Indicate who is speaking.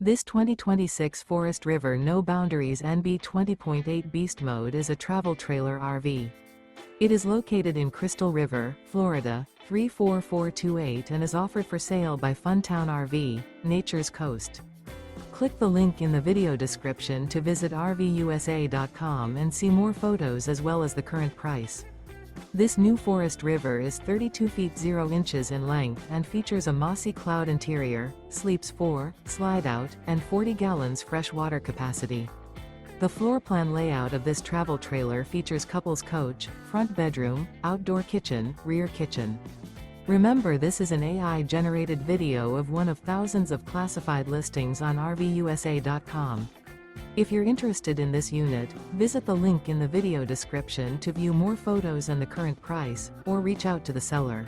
Speaker 1: This 2026 Forest River No Boundaries NB 20.8 Beast Mode is a travel trailer RV. It is located in Crystal River, Florida, 34428 and is offered for sale by Funtown RV, Nature's Coast. Click the link in the video description to visit RVUSA.com and see more photos as well as the current price. This new Forest River is 32 feet 0 inches in length and features a MOSSY CLOUD interior, sleeps 4, Slideout, and 40 gallons fresh water capacity. The floor plan layout of this travel trailer features couples coach, front bedroom, outdoor kitchen, rear kitchen. Remember, this is an AI-generated video of one of thousands of classified listings on RVUSA.com. If you're interested in this unit, visit the link in the video description to view more photos and the current price, or reach out to the seller.